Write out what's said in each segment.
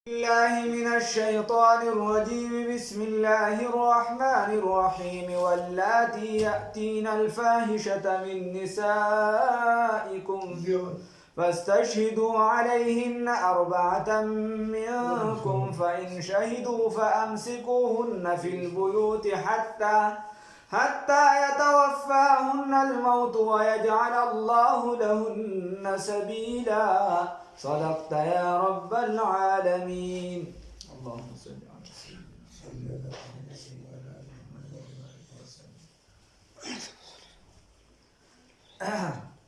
الله من الشيطان الرجيم بسم الله الرحمن الرحيم واللاتي يأتين الفاحشة من نسائكم فاستشهدوا عليهن أربعة منكم فإن شهدوا فأمسكوهن في البيوت حتى يتوفاهن الموت ويجعل الله لهن سبيلا صدقت يا رب العالمين. اللهم صل على سيدنا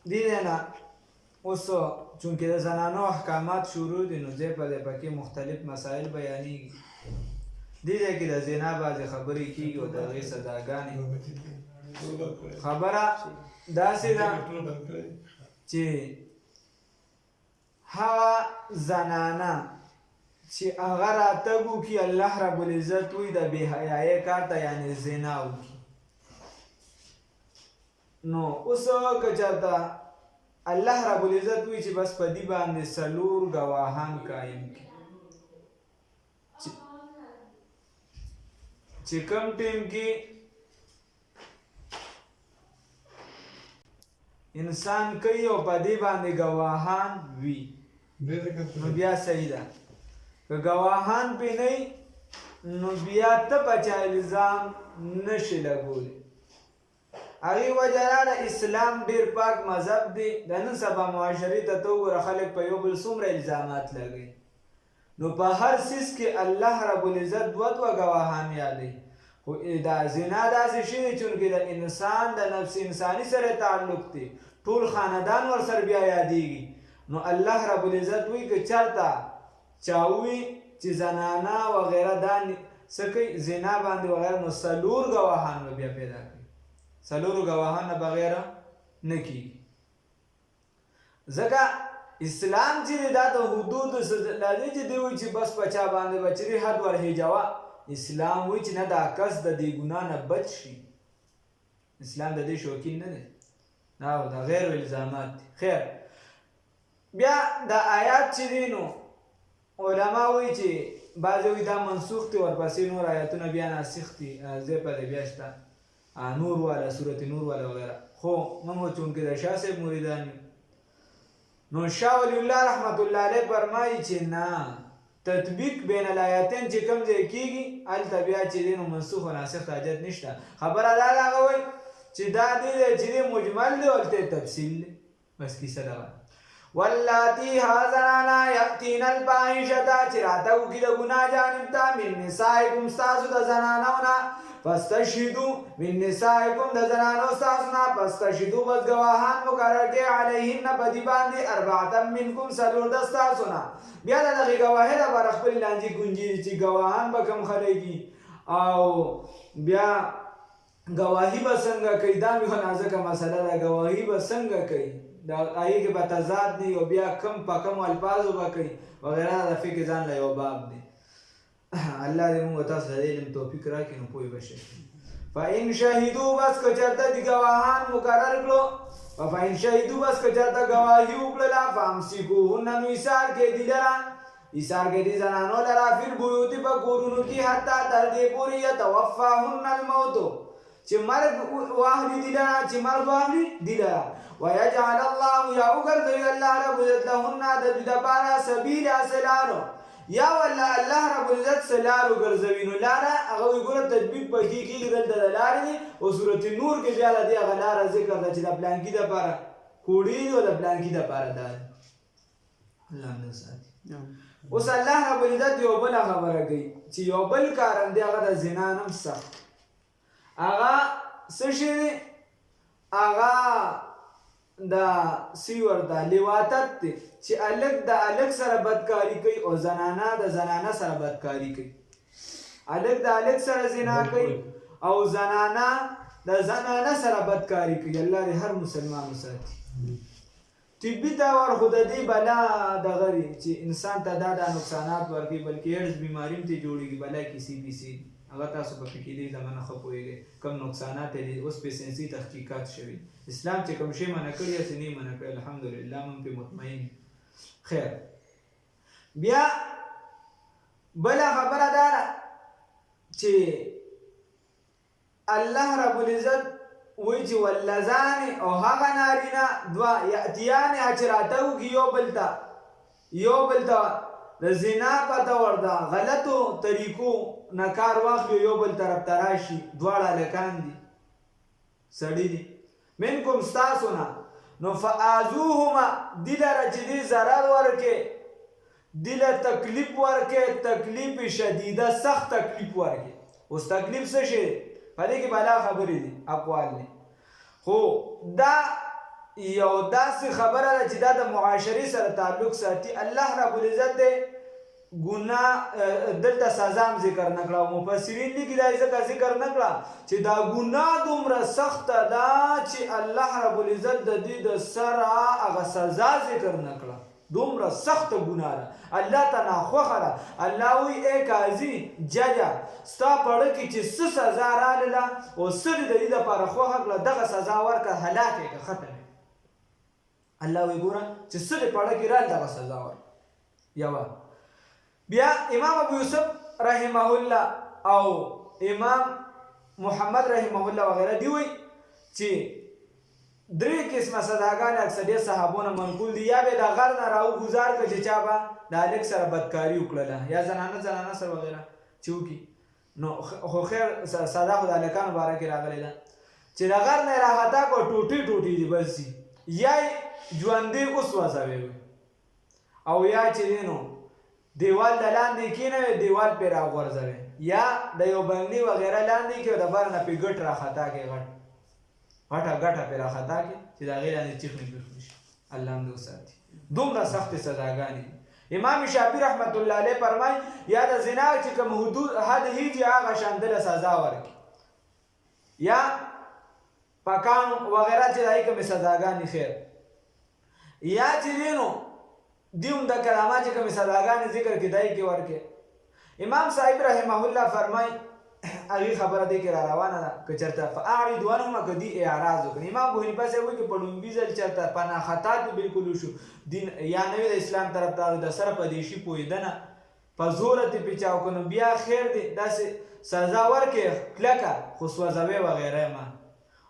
دینا اوسو چونکه د زنانو احکامات شروع دي نو ځای په ځای پکې مختلف مسائل بیانېږي. دې ځای کې د زنا بعضې خبرې کېږي او د هغې سزاګانې. خبره داسې ده چې هغه زنانه چې هغه راتګ وکړي الله رب العزت وایي د بې حیایۍ کار ته یعنې زنا وکړي، نو اوس که چېرته الله رب العزت وایي چې بس په دې باندې څلور ګواهان قایم کړي چې کوم ټیم کې انسان کوي او په دې باندې ګواهان وي نو بیا صحیح ده. که ګواهان پې نه وي نو بیا ته په چا الزام نشي لګولی. هغې وجه دا ده اسلام ډېر پاک مذهب دی. د نن سبا معاشرې ته ته وګوره خلک په یو بل څومره الزامات لګوي، نو په هر څیز کې الله رب العزت دوه ګواهان یادوي. خو دا زنا داسې شی دی چونکې د انسان د نفس انساني سره تعلق دی، ټول خاندان ورسره بیا یادېږي. نو الله رب العزت وایي که چېرته چا ووي چې زنانه وغیره دا څه کوي زنا باندې وغیره، نو څلور ګواهان به بیا پیدا کوي. څلورو ګواهان نه بغیره نه کېږي. ځکه اسلام چې دی دا د حدودو دا دی چې دی وایي چې بس په چا باندې به چې حد ورهېجوه. اسلام وایي چې نه دا کس د دې ګناه نه بچ شي. اسلام د دې شوقین نه دی، دا د غیر الزامات دي. خیر بیا دا آیات چې دی نو علما وایي چې بعضې وایي دا منسوخ دي، ورپسې نور آیاتونه بیا ناسخ دي. ځای په ځای بیا شته نور والا صورت نور والا وغیره. خو موږ چونکې د شاه صاحب مریدان یو نو شاه ولی الله رحمت الله علیه فرمایي چې نه تطبیق بین الآیتین چې کوم ځای کېږي هلته بیا چې دی نو منسوخ و ناسخ ته حاجت نشته. خبره دا ده هغه وایي چې دا دی چې دی مجمل دی هلته تفصیل دی. بس کیسه دغه واللاتی هغه زنانه یأتین الفاحشة چې راتګ وکړي د ګناه جانب ته من نسائکم ستاسو د زنانو نه فاستشهدوا من نسائکم د زنانو ستاسو نه فاستشهدوا بس ګواهان مقرر کړئ علیهن په دې باندې اربعة منکم څلور د ستاسو نه. بیا د دغې ګواهۍ لپاره خپلې لانجې ګونجې چې ګواهان به کوم خلک دي او بیا ګواهي به څنګه کوي. دا مې خو نازکه مسله ده، ګواهي به څنګه کوي، د هغې کې به تضاد دی او بیا کم په کمو الفاظو به کوي وغیره. د فقې ځان له یو باب دی. الله دې موږ تاسو ته د علم توفیق راکړي نو پوه به شئ. فإن شهدوا بس که چېرته دي ګواهان مقرر کړو فإن شهدوا بس که چېرته ګواهي وکړله فامسکوهن نو ایثار کړئ دي لره، ایثار کړئ دي زنانو لره فی البیوت په کورونو کې حتی تر دې پورې یتوفاهن الموت چې مرګ واخلي دي لره، چې مرګ واخلي دي لره. ویجعل الله یا وګرځوي الله رب العزت لهن د دوی دپاره سبیلا سلارو، یا والله الله رب العزت سلارو ګرځوي. نو لاره هغه وایي ګوره تطبیق پکې کېږي دلته د لارې دی او صورت نور کې بیا د دې هغه لاره ذکر ده چې د پلانکي دپاره کوړي دي او د پلانکي دپاره دا دی. الله نه ساتي. اوس الله رب العزت یو بله خبره کوي چې یو بل کارم دی هغه د زنا نه هم سخت. هغه څه شی دی؟ هغه دا سی ورته لیواتت دی چې الک د الک سره بدکاري کوي او زنانه د زنانه سره بدکاري کوي. الک د الک سره زنا کوي او زنانه د زنانه سره بدکاري کوي. الله دې هر مسلمان وساتي. طبي دوا خو د دې بلا دغه دی چې انسان ته دا نقصانات ورکوي، بلکې ایډز بیماري هم ترې جوړېږي، بلا کسی پیسي هغه تاسو په کې دې زمانه ښه پوهېږئ کوم نقصانات یې اوس پې ساینسي تحقیقات شوي. اسلام چې کوم شی منع کړي هسې نه یې منع کړی، الحمدلله موږ پې مطمئن. خیر بیا بله خبره دا ده چې الله رب العزت وایي چې واللذان او هغه نارینه دوه یأتیانها چې راتوږي یو بل ته د زنا پته ورده غلطو طریقو نه کار واخلي یو بل طرف ته راشي دواړه هلکان دي سړي دي منکم ستاسو نه نو فآذوهما دي لره چې دې ضرر ورکې دي له تکلیف ورکې تکلیف شدیده سخت تکلیف ورکې اوس تکلیف څه شی په دې کې بلا خبرې دي اقوال دي خو دا یو داسې خبره ده چې دا د معاشرې سره تعلق ساتي الله رب العزت دې ګناه دلته سزا هم ذکر نه کړه او مفسرین لیکي دا ځکه ذکر نه کړه چې دا ګناه دومره سخته ده چې الله رب العزت د دې د سره هغه سزا ذکر نه کړه دومره سخت ګناه ده الله ته ناخوښه ده الله وایي ای قاضي ججه ستا پړه کې چې څه سزا راغله او څه د دې دپاره خوښه کړه دغه سزا ورکړه هلاک یې کړه ختم یې الله وایي ګوره چې څه د پړه کې راغله دغه سزا ورکړه یوه بیا امام ابو یوسف رحمه الله او امام محمد رحمه الله وغیره دی وایي چې درې قسمه سزاګانې اکثریت صحابونه منقول دي یا به د غر نه راوګزار کړه چې چا به د هلک سره بدکاري وکړله یا زنانه سره وغیره چې وکړي نو خو خیر سزا خو د هلکانو باره کې راغلی ده چې د غر نه یې راخطا کړو ټوټې ټوټې دي بس دي یا یې ژوندی اوس وځوی او یا چې دی نو دیوال د لاندې کېنوي دیوال پرې راغورځوي یا د یو بنګلي وغیره لاندې کړي او د بر نه پرې ګټ راخطا کړي غټه ګټه پرې راخطا کړي چې د هغې لاندې چیخ نه پرېښودي شي الله هم دې وساتي دومره سختې سزاګانې دي امام شافعي رحمت الله علیه فرمایي یا د زنا چې کوم حدود حد هیجي هغه شان دله سزا ورکړي یا پکان وغیره چې د هغې کومې سزاګانې خیر یا چې دی نو دیوم د کلامه چې کومې سزاګانې ذکر کې دی کې ورکې امام صاحب رحمه الله فرمایي هغې خبره دی کې را روانه ده که چېرته فاعرضوا عنهما که دي اعراض وکړي امام ابو حنیفه صاحب وایي که په لومبي ځل چېرته په ناخطا کې بالکل وشو دین یا نوې د اسلام طرف ته د سره په دې شي پوهېدنه په زوره ترې پیچاو کړو نو بیا خیر دی داسې سزا ورکړې کلکه خو سوځوې وغیره ما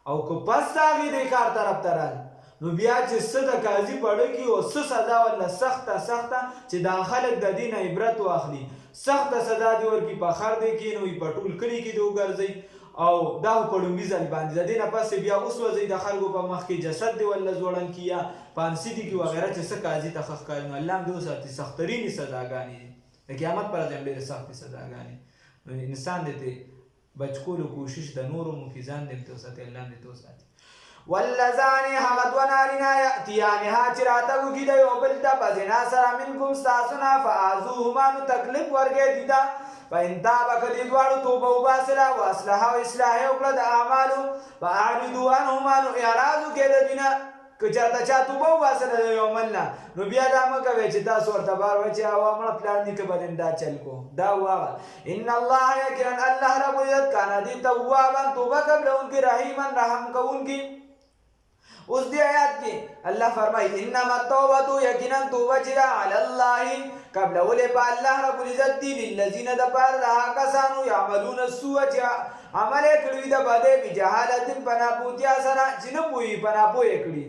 او که پس د هغې دې کار طرف ته راځي نو بیا چې څه د قاضي پړه کې او څه سزا ورله سخته چې دا خلک د دې نه عبرت واخلي سخته سزا دې ورکړي په خر دې کښېنوي په ټول کلي کې دې وګرځئ او دا خو په لومړي ځل باندې د دې نه پس بیا وسوځئ د خلکو په مخ کې جسد دې ورله ځوړند کړي یا پانسي دې کړي وغیره چې څه قاضي ته ښه ښکاري نو الله هم دې وساتي سخترینې سزاګانې دي د قیامت پر ورځ هم ډېرې سختې سزاګانې نو انسان دې ته بچ کولو کوشش د نورو مکې ځان دې ته وساتي الله هم دې ته وساتي واللذان هغه دوه نارینه یأتیانها چې راتګو د یو بل ته په زنا سره منکم ستاسو نه فآذوهما نو تکلیف ورکړئ دي ته فإن تابا که دې دواړو توبه وباسله و اصلحه او اصلاح یې وکړه د اعمالو فاعرضوا عنهما نو اعراض وکړئ د دوی نه که چېرته چا توبه وباسله د یو عمل نه نو بیا دا مه کوئ چې تاسو ورته بار وایئ چې هوا مړه پلار نیکه به دې دا چل کو دا واغه ان الله یقینا الله رب العزت کان دې توابا توبه قبلونکي رحیما رحم کوونکي اوس دې آیات کې الله فرمایي انما التوبه یقینا توبه چې ده علی الله قبلولې په الله رب العزت دي للذین دپاره د هغه کسانو یعملون السوء چې عمل یې کړي وي د بدۍ بجهالت په ناپوهتیا سره چې نه پوهي په ناپوه یې کړي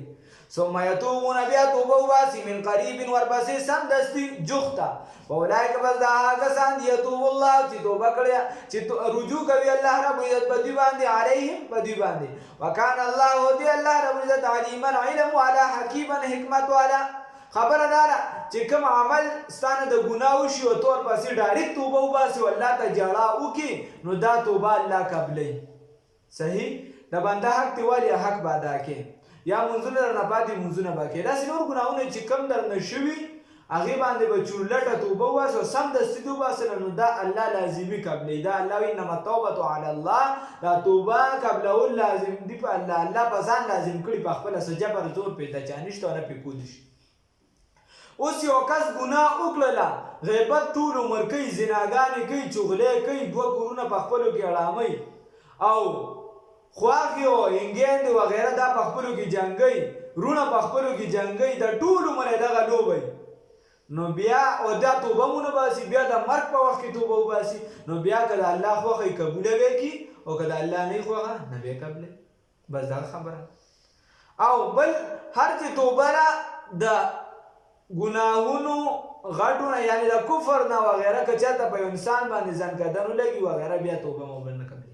ثم یتوبون بیا توبه وباسي من قریب ورپسې سمدستي جوخته فاولئک بس دا هغه کسان دي یتوب الله چې توبه کړې چې رجوع کوي الله رب العزت په دوی باندې علیهم په دوی باندې وکان الله دی الله رب العزت علیما علم والا حکیما حکمت والا خبردار چې کوم عمل ستانه د ګناه وشي او تور پسې ډایرکټ توبه وباسي الله ته جړه وکي نو دا توبه الله قبلې صحیح د بنده حق دی والی حق به ادا کې یا منځونه درنه پاتې منځونه به کې داسې نور ګناهونه چې کم درنه شوي هغې باندې به چورلټه توبه وباسي او سمدستي دې وباسله نو دا الله لازمي قبلوي دا الله وایي انما التوبة علی الله دا توبه قبلول لازم دي په الله په ځان لازم کړي په خپله څه جبر زور پیدا چا نشته او نه پرې کودي شي اوس یو کس ګناه وکړله غیبت ټول عمر کوي زناګانې کوي چغلې کوي دوه کورونه په خپلو کې اړاموي او خواخې او انګیندې وغیره دا په خپلو کې جنګوي رونه په خپلو کې جنګوي د ټول عمر یې دغه لوبوي نو بیا او دا توبه مونږ باسي بیا د مرګ په وخت کې توبه وباسي نو بیا که د الله خوښه یې قبوله به کړي او که د الله نه یې خوښه نه به یې قبله بس دا خبره او بل هر چې توبه را د ګناهونو غټو نه یعنې د کفر نه وغیره که چېرته په یو انسان باندې ځانکدنو لګي وغیره بیا توبه موبل نه قبلېږي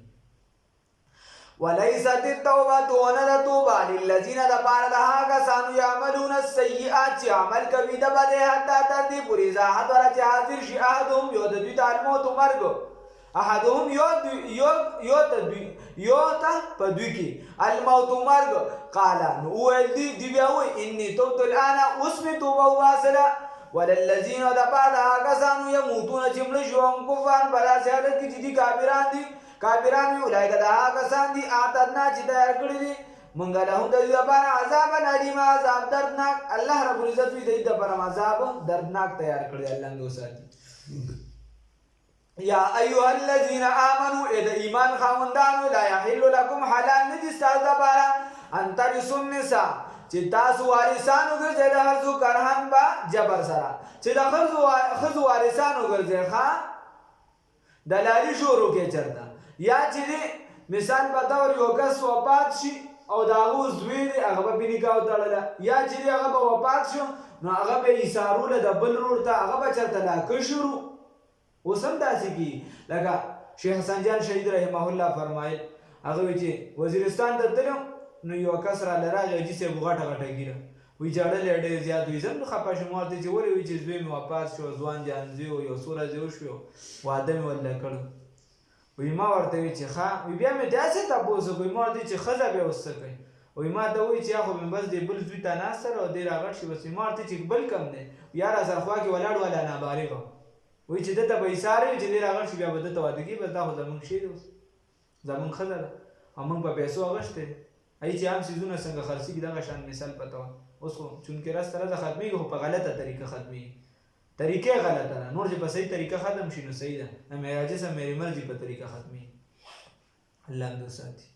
وليست التوبة ونه توبه للذین دپاره د هغه کسانو یعملون السیئات چې عمل کوي د بدې حتی تر دې پورې اذا حضر چې حاضر شي احدهم یو د دوی ته الموت مرګ احدهم یو ته په دوی کې الموت مرګ قال نو وویل دی بیا وایي انی تبت الآن اوس مې توبه وباسله وللذین دپاره د هغه کسانو یموتون چې مړه شي وهم کفران په داسې حالت کې چې دي کافران دي کافران وي اولئک د هغه کسان دي اعتدنا چې تیار کړي دي موږ لهم د دوی لپاره عذابا الیما عذاب دردناک الله رب العزت وي د دوی لپاره عذاب دردناک تیار کړی الله دې وساتي یا ایها الذین آمنوا ای د ایمان خاوندانو لا یحل لکم حلال نه دي ستاسو لپاره ان ترثوا النساء چې تاسو وارثان وګرځئ د ښځو کرهن په جبر سره چې د ښځو وارثان وګرځئ ښه دلالي شروع کې چرته یا چې مثال په طور یو کس وفات شي او د هغه زوی دی هغه به پې نکاح وتړله یا چې هغه به وفات شو نو هغه به ایثاروله د بل ورور ته هغه به چېرته لاکه شروع اوس هم داسې کېږي لکه شیخ حسن جان شهید رحمه الله فرمایل هغه وایي چې وزیرستان ته تلم نو یو کس راله راغی حاجي صاحب غټه غټه ږیره وایي ژړل یې ډېر زیات وایي زه هم خفه شوم ورته چې ولې وایي چې زوی مې وفات شو ځوان جان زوی و یو څو ورځې وشوې واده مې ورله کړ وایي ما ورته وایي چې ښه وایي بیا مې داسې تپوس وکړ ما ورته چې ښځه بیا اوس څه کوي وایي ما ته وایي چې یا خو مې بس دی بل زوی ته ناست سره او دی راغټ شي بس ما ورته چې بل کم دی یا راسره خوا کې ولاړ والا نابالغه وایي چې ده ته به ایثار وي چې دی راغټ شي بیا به ده ته واده کړي بس دا خو زموږ شی دی اوس زموږ ښځه ده او موږ په پیسو اغوښتی ای چې عام څیزونه څنګه خرڅېږي دغه شان مثال پته وه اوس خو چونکې راسته راسته ختمېږي خو په غلطه طریقه ختمېږي طریقې غلطه ده نور چې په صحیح طریقه ختم شي نو صحیح ده نه میرا جسم میری مرضی په طریقه ختمېږي الله دې وساتي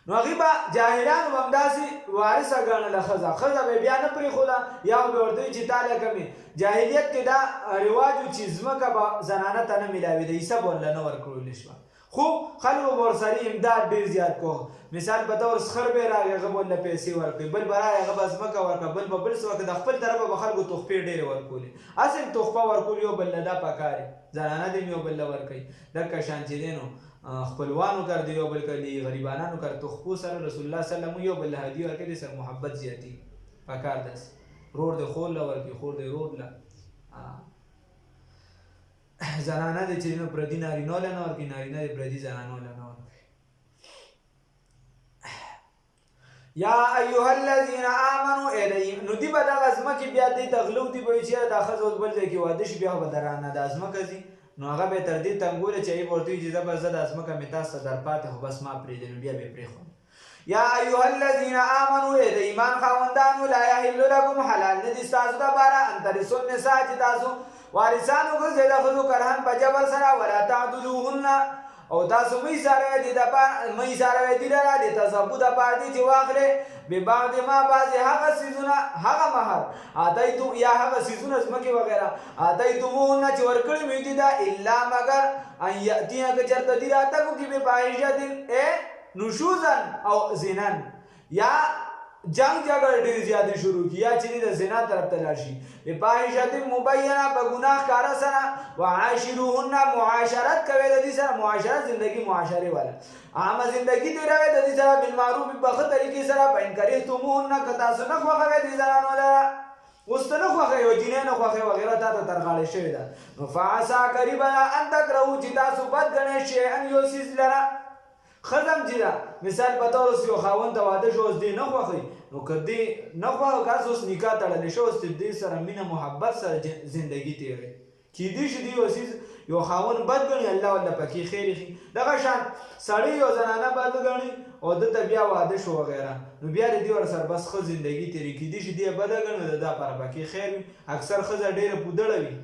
نو هغې به جاهلانو به همداسې وارثه ګڼله ښځه ښځه به یې بیا نه پرېښوده یا به ورته وي چې تا لکه مې جاهلیت کې دا رواج و چې ځمکه به زنانه ته نه میلاوېده حصه به ورله نه ورکړلی شوه خو خلکو به ورسره امداد ډېر زیات کوه مثال په طور سخر به یې راغی هغه به ورله پیسې ورکړي بل به راغی هغه به ځمکه ورکړه بل به بل څه ورکړه د خپل طرفه به خلکو تحفې ډېرې ورکولې هسې تحفه ورکول یو بل له دا پکار زنانه دې یو بل له ورکوي دغه شان چې دی نو خپلوانو کر دی یو بل کړي غریبانانو کر تحفو سره رسول الله صلی الله علیه وسلم یو بل له هدیه ورکړي سره محبت زیاتي پکار داسې رور د خور له ورکړي خور د رور له زنانه دې چې نو پردي نارینو له نه ورکړي نارینه دې پردي زنانو له نه ورکړي یا ایها الذین آمنوا نو دی به دغه ځمکې بیا دی ته غلو دي به وي چې دا ښځه اوس بل ځای کې واده شي بیا خو به درانه دا ځمکه ځي نو هغه به تر دې تنګوله چې هغې به ورته وي چې زه دا ځمکه مې تاسو ته در پاتې خو بس ما پرېږدې نو بیا به یې پرېښود یا ایها الذین آمنوا د ایمان خاوندانو لا یحل لکم حلال نه دي ستاسو دپاره ان ترثوا النساء چې تاسو وارثان وګرځئ د ښځو کرهن په جبر سره ولا تعدلوهن او تاسو مې ایثاروئ دې لره د تصبو دپاره دي چې واخلئ ببعض ما بعضې هغه څیزونه هغه مهر آتیتم یا هغه څیزونه ځمکې وغیره آتیتموهن چې ورکړي مې دي دا الا مګر ان یأتینه که چېرته دي راتګ وکړي بفاحشة نشوزا او زنان یا جنگ جګړه ډېرې زیاتې شروع کړي یا چې د زنا طرف ته لاړ شي بفاحشة مبینه په ګناه ښکاره سره وعاشروهن معاشرت کوئ د دې سره معاشرت زندګي معاشرې والا عامه زندګي تېروئ د دې سره بالمعروف په ښه طریقې سره فإن کریهتموهن که تاسو نه خوښوئ دې زنانو لره اوس ته نه خوښوې یو جینۍ نه خوښوې وغیره تا ته ترغاړې شوې ده نو فعسا قریبا ان تکرهو چې تاسو بد ګڼئ شیئا یو څیز لره ښځه هم چې ده مثال په طور اوس یو خاوند ته واده شو اوس دې نه خوښوي نو که دې نه خوښه کاس اوس نکاح تړلی شو اوس دې سره مینه محبت سره زندګي تېروي کیدای شي دې یو څیز یو خاوند بد ګڼي الله ورله پکې خیر ایښي دغه شان سړی یو زنانه بد ګڼي او دته بیا واده شو وغیره نو بیا د دې ورسره بس ښه زندګي تېري کیدای شي دې بده ګڼي د دا لپاره پکې خیر وي اکثر ښځه ډېره پودړه وي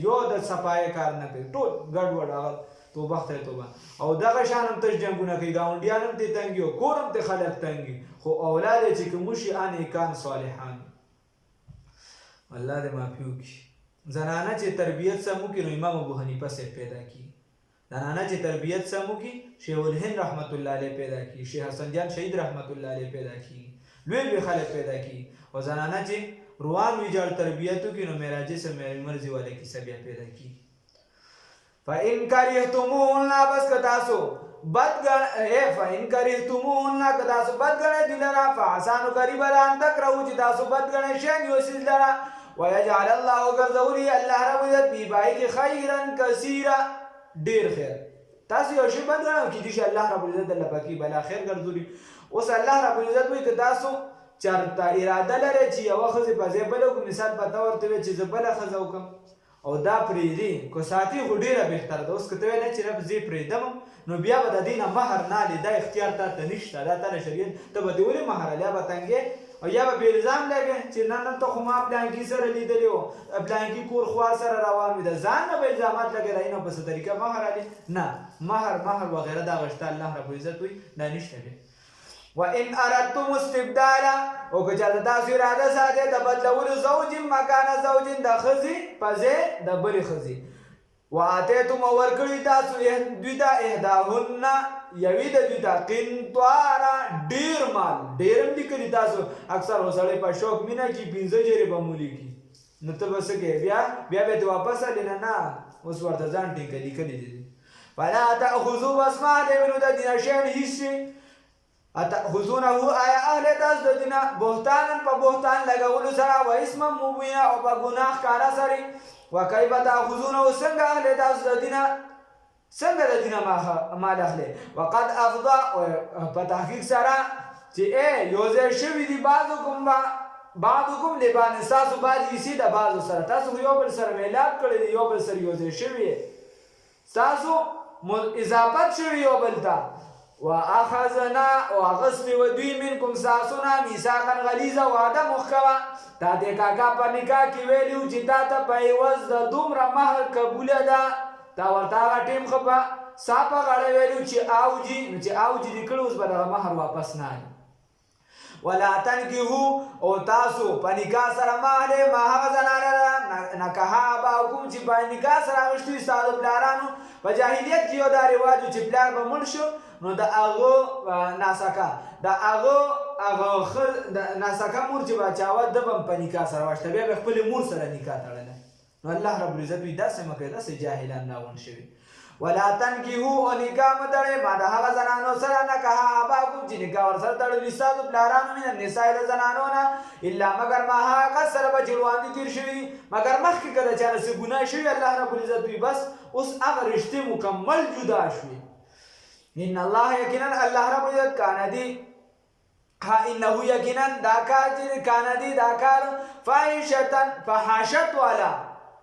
یو د صفایه کار نه کوي ټول ګډوډ هغه توبه خدای توبه او دغه شان هم تش جنګونه کوي ګاونډیان هم ترې تنګي او کور هم ترې خلک تنګي خو اولاد یې چې کوم شي ان کان صالحان الله دې معافي وکړي. زنانه چې تربیت سم وکړي نو امام ابو حنیفه صاحب پیدا کړي. زنانه چې تربیت سم وکړي شیخ الهند رحمت الله علیه پیدا کړي، شیخ حسن جان شهید رحمت الله علیه پیدا کړي، لوی لوی خلک پیدا کړي. او زنانه چې روان ویجاړ تربیت وکړي نو معراجي سره مرزي والے کیسه بیا پیدا کړي. فإن كرهتموهن بس کتاسو فإن كرهتموهن کتاسو بدګنه دلرا فعسان قریب ان تکرهو چې تاسو بدګنه شین یو سیل لرا ويجعل الله غرزوري الله رب عزت بي بايك خيرا كثيرا ډیر خیر. تاسو یو شی بدګنه کی دي چې الله رب عزت الله پاکي بلا خیر ګرځوري. اوس الله رب عزت وي که تاسو چرته اراده لري چې یو خزه په ځای بل کو مثال پتا ورته چې زبل خزه وکم او دا پریدي کو ساتي خو ډیره بهتره ده. اوس کته نه چې رب زی پریدم نو بیا به د دینه مہر نه لیدا اختیار ته نشته. دا تر شریعت ته به دیولې مہر لیا به تنګي او یا به الزام لګي چې نن ته خو ما پلان کې سره لیدلی او پلان کې کور خوا سره روان وي. د ځان نه به الزامات لګي راینه په څه طریقه مہر علی نه مہر وغیرہ دا غشته الله رب عزت وي دا نشته. وان اردتم استبدالا او که چاته تاسو اراده ساته د بدلولو زوج مکان زوج د خزي پځه د بل خزي واتیتم ورکړی تاسو دویتا احداهن یوی د دویتا قنطارا ډیر مال ډیرم لیکلی تاسو اکثر وسړی په شوق مینا کی 15 جری بمولی کی نو ته بس کې بیا به واپس لینه نه اوس ورته ځان ټینګ لیکلی دي. فلا تاخذوا بسمه د ونو د دین شین هیڅ اتخذونه آیا اهل تاسو د دینه بهتانن په بهتان لګولو سره و اسم مبینا او په ګناه کارا سره وکيف تاخذونه څنګه اهل تاسو د دینه ما داخله وقد افضى په تحقیق سره چې یوزه شوی دی بعضکم لبان تاسو بعد یې د بعضو سره تاسو یو بل سره میلاد کړی یو بل سره یوزه شوی تاسو اضافت شوی یو بل ته واخذنا واغسل ودوی منکم ساسونا میثاقا غلیظا وعده محکمه تا دې کاکا په نکاح کې ویلو چې تا ته په عوض د دومره مهر قبول ده تا ورته هغه ټیم خپه صافه غاړه ویلو چې اوجي لیکلو اوس به دغه مهر واپس نه ولا تنكحوا او تاسو په نکاح سره مهله ما هغه زنانه نکاح اباکم چې په نکاح سره غشتي ساده بلارانو په جاهلیت کې یو دا رواج چې بلار به مړ شو نو د هغه ناسکا د هغه ناسکا مور چې بچاوه د بم په نکاح سره واشته بیا خپل مور سره نکاح تړل نو الله رب العزت وی داسې مکه داسې جاهلان ناون شوی. ولا تنكحوا نکاح مدړې ما د هغه زنانو سره نکاح اباکم چې نکاح ور سره تړل ساده بلارانو من النساء د زنانو نه الا مگر ما هغه سره بچوان دي تیر شوی مگر مخکې کده چې رسې ګناه شوی الله رب العزت وی بس اوس هغه رشته مکمل جدا شوی. ان الله یقینا الله رب العزت کان دی انه یقینا دا کار چې کان دی دا کار فحاشت والا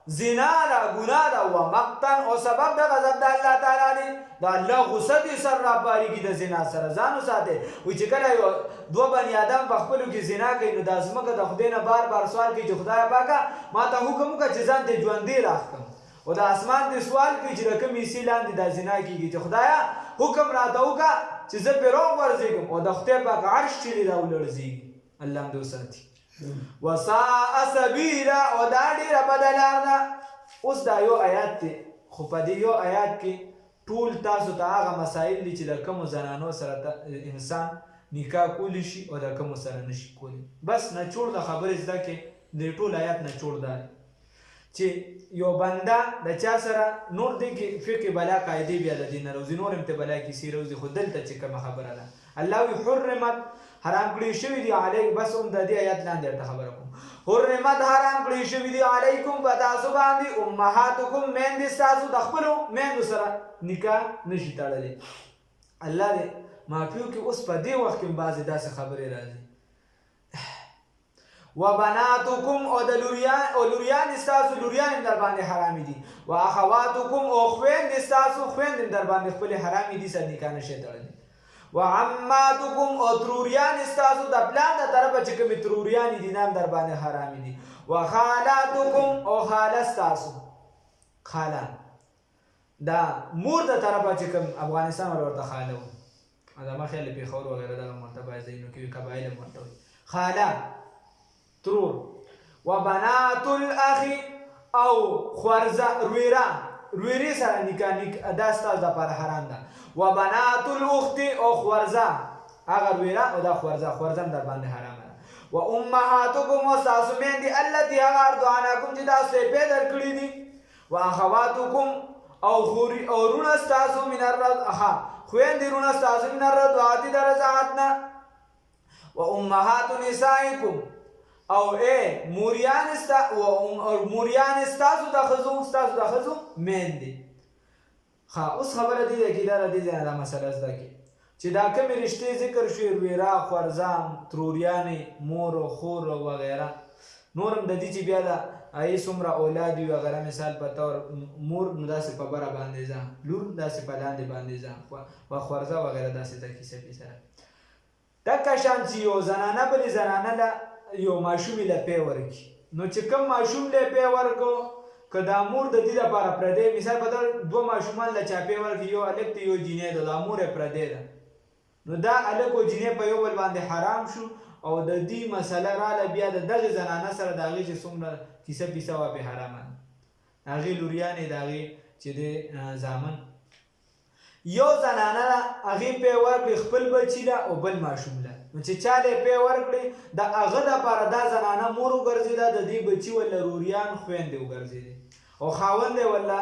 زنا را ګناه دا و مقتن او سبب د غضب د الله تعالی دی دا الله غصه دي سر را باریږي د زنا سره ځانو ساته وي چې کله یو دوه بنی آدم په خپلو کې زنا کوي نو د ازمکه د خدای نه بار سوال کوي چې خدای پاکه ما ته حکم وکړه چې ځان ته ژوندې راکړم او د اسمان دې سوال کوي چې رقم یې لاندې د زنا کیږي چې خدایا حکم راته وکړه چې زه په روغ ورځېږم او د خدای پاک عرش چې دا ولړزېږي الله دې وساتي. وساء سبیلا او دا ډیره بده لار ده. اوس دا یو آیات دی خو په دې یو آیات کې ټول تاسو ته هغه مسایل دي چې د کومو زنانو سره انسان نکاح کولی شي او د کومو سره نشي کولی. بس نچوړ د خبرې زده کې د ټول آیات نچوړ ده چې یو بنده د چا سره نور دی کې فقه بلا قاعده بیا د دین روزي نور هم ته بلا کې سی روزي خو دلته چې کوم خبره ده الله وی حرمت حرام کړی شوی دی علیک. بس هم د دې آیات لاندې ته خبره کوم حرمت حرام کړی شوی دی علیکم پتاسو باندې امهاتکم مین دي تاسو د خپل مین سره نکاح نشي تړلې. الله دې معافیو کې اوس په دې وخت کې بعضې داسې خبرې راځي وبناتکم او د لوریان استاسو لوریان در باندې حرام دي واخواتکم او خويند استاسو خويند در باندې خپل حرام دي سره نکاح نشي تړلې وعماتکم او تروریان استاسو د پلان د طرفه چې کوم تروریان دي نام در باندې حرام دي وخالاتکم او خاله استاسو خاله دا مور د طرفه چې کوم افغانستان ورته خاله دا ما خیال په خور وغیرہ دا مرتبه زینو کې قبایل مرتبه خاله ترور وبنات الاخ او خورزه رویرې سره نکاح دا ستاسو دپاره حرام ده. وبنات الاخت او خورزه هغه رویره او دا خورزه هم در باندې حرامه ده. و امهاتکم او ستاسو میندې التي هغه ارضعنکم چې تاسو یې پی درکړي دي. و اخواتکم او رونه ستاسو من الرضاعه خویندې رونه ستاسو من الرضاعه د رضاعت نه. و امهات نسائکم او موریان ستاسو د ښځو میندې. اوس خبره دې ده کې دا د دې ځای نه دا مسله زده کړي چې دا کومې رشتې ذکر شوې رویره خورزه تروریانې مور و خور وغیره نور هم د دې چې بیا د هغې څومره اولاد وي وغیره مثال په طور مور نو داسې په بره باندې ځه لور داسې په لاندې باندې ځه و خورزه وغیره داسې د کیسه پیسه دکه شان چې یو زنانه بلې زنانه له یو ماشومې له پی ورکړي نو چې کوم ماشوم له پی ورکړو که دا مور د دې لپاره پردی مثال په طور دوه ماشومان له چا پی ورکړي یو هلک ته یو جینۍ ده دا مور یې پردی ده نو دا هلک او جینۍ په یو بل باندې حرام شو او د دې مسله راله بیا د دغې زنانه سره د هغې چې څومره کیسه پیسه وه پې حرامه ده د هغې لوریانې د هغې چې د زامن یو زنانه ده هغې پی ورکړي خپل بچي له او بل ماشوم له نو چې چا له پی ورکړي د هغه دپاره دا زنانه مور وګرځېده د دې بچي وله روریان خویندې وګرځېدې او خاوند یې وله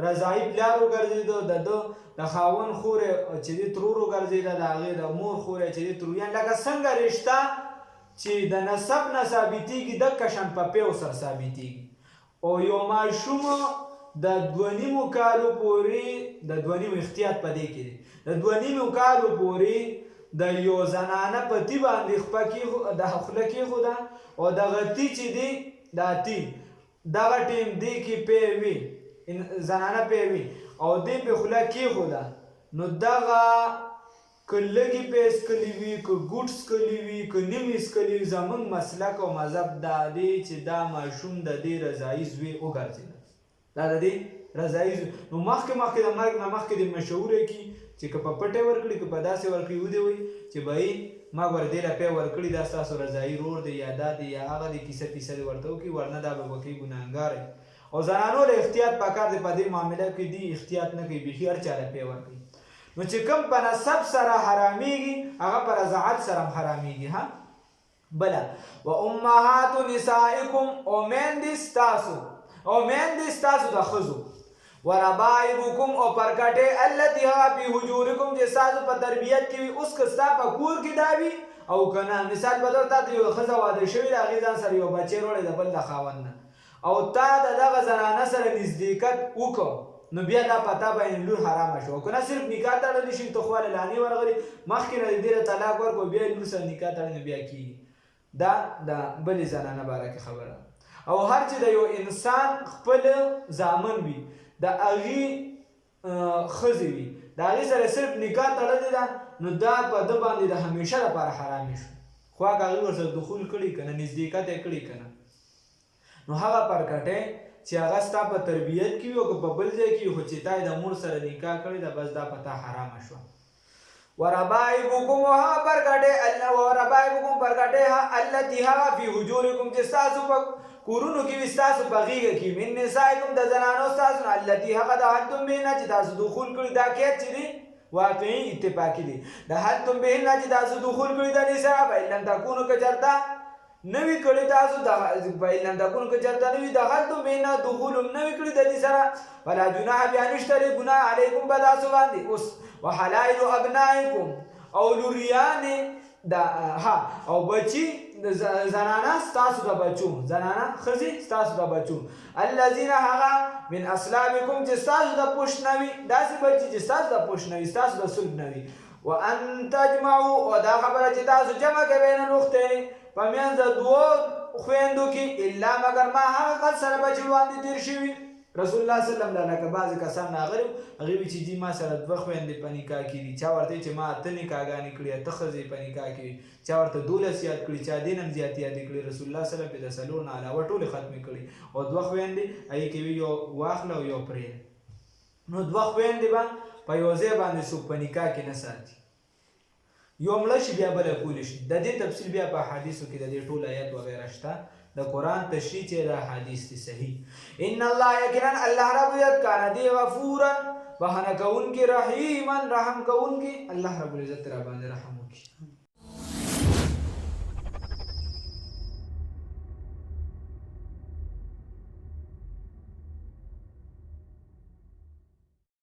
رضاعي پلار وګرځېده د ده د خاوند خور چې د ترور وګرځېده د هغې د مور خور چې د تروریان لکه څنګه رشته چې د نسب نه ثابتېږي دکه شان په پیو سره ثابتېږي او یو ماشوم د 2.5 کالو پورې د 2.5 احتیاط په دې کې دی د 2.5 کالو پورې د یو زنانه په تی باندې د خوله کېښوده او دغه تی چې دی دا تی دغه ټیم دی کې پی وي زنانه پی وي او دی پې خوله کېښوده نو دغه که لږې پې څکلي وي که ګوټ څکلي وي که نیمې څکلي وي زموږ مسلک او مذهب دا دی چې دا ماشوم د دې رضاعي زوی وګرځېده دا د دې رضاعي زوی نو مخکې د مرګ نه مخکې د مشهوره کي چې که په پټې ورکړي که په داسې ورکړي ودې وایي چې بهی ما ور دې له پی ورکړي دا ستاسو رضاعي رور دی یا دا دی یا هغه دی کیسه پیسه دې ورته وکړي ورنه دا به وکړي ګناهګار او زنانو له احتیاط پکار دی په دې معامله کې دی احتیاط نه کوي بیخي هر چا له پی ورکړي نو چې کوم په نسب سره حرامیږي هغه په رضاعت سره هم حرامیږي ها بله و امهات نسائکم او میندې ستاسو د ښځو وربائبکم او پرکټې التي هغه فی حجورکم چې ستاسو په تربیت کې وي اوس که ستا په کور کې دا وي او که نه مثال په طور تا ته یو ښځه واده شوې ده هغې ځان سره یو بچی وروړی د بل د خاوند نه او تا د دغه زنانه سره نزدېکت وکړو نو بیا دا په تا باندې لور حرامه شو او که نه صرف نکاح تړلی شي ته خو هله لانې ورغلي مخکې نه د دې له طلاق ورکړو بیا لور سره نکاح تړلی نو بیا کېږي دا د بلې زنانه باره کې خبره او هر چې د یو انسان خپل زامن وي د هغې ښځې وي د هغې سره صرف نکاح تړلې ده نو دا په ده باندې د همیشه لپاره حرامې شو خو هغه هغې ورسره دخول کړي که نه نزدېکت یې کړي که نه نو هغه پرکټی چې هغه ستا په تربیت کې وي او که په بل ځای کې وي خو چې تا یې د مور سره نکاح کړې ده بس دا په تا حرامه شوه وربائبکم هغه پرکټی التي هغه فی حجورکم چې ستاسو په کورونو کې وي ستاسو په غېږه کې من نسائکم د زنانو ستاسو نه التي هغه دخلتم بهنه چې تاسو دخول کړي دا قید چې دی واقعي اتفاقي دی دخلتم بهنه چې تاسو دخول کړي د دې سره فإن لم تکونوا که چېرته نوی کړي تاسو فإن لم تکونوا که چېرته نوي دخلتم بهنه دخول هم نوي کړي د دې سره فلا جناح بیا نشته دی ګناه علیکم په تاسو باندې اوس وحلائل ابنائکم او لوریانې او بچي زنانه ستاسو د بچو زنانه ښځې ستاسو د بچو الذین هغه من اصلابکم چې ستاسو د پوشت نه وي داسې بچي چې ستاسو د پوشت نه وي ستاسو د صلب نه وي وان تجمعوا او دا خبره چې تاسو جمع کوئ بین الاختین په منځ د دوو خویندو کې الا مګر ما هغه قد سره بچي وړاندې تېر شوي رسول الله صلی الله علیه وسلم لکه بعضې کسان راغلي هغې وي چې جي ما سره 2 خویندې په نکاح کې دي چا ورته چې ما 8 نکاحګانې کړي 8 ښځې په نکاح کې وي چا ورته 12 یاد کړي چا دې نه هم زیات یادې کړي رسول الله صلی الله علیه وسلم د 4 نه علاوه ټولې ختمې کړي او 2 خویندې هغې کې وي یو واخله او یو پرېږده نو 2 خویندې به په یو ځای باندې څوک په نکاح کې نه ساتي یو مړه شي بیا بله کولی شي. د دې تفصیل بیا په احادیثو کې د دې ټول آیات وغیره شته. د قرآن تشریح چې د حدیث دی صحیح. ان الله یقینا الله رب العزت کان دی غفورا بهانه کوونکی رحیما رحم کوونکی. الله رب العزت را باندې رحم وکړي.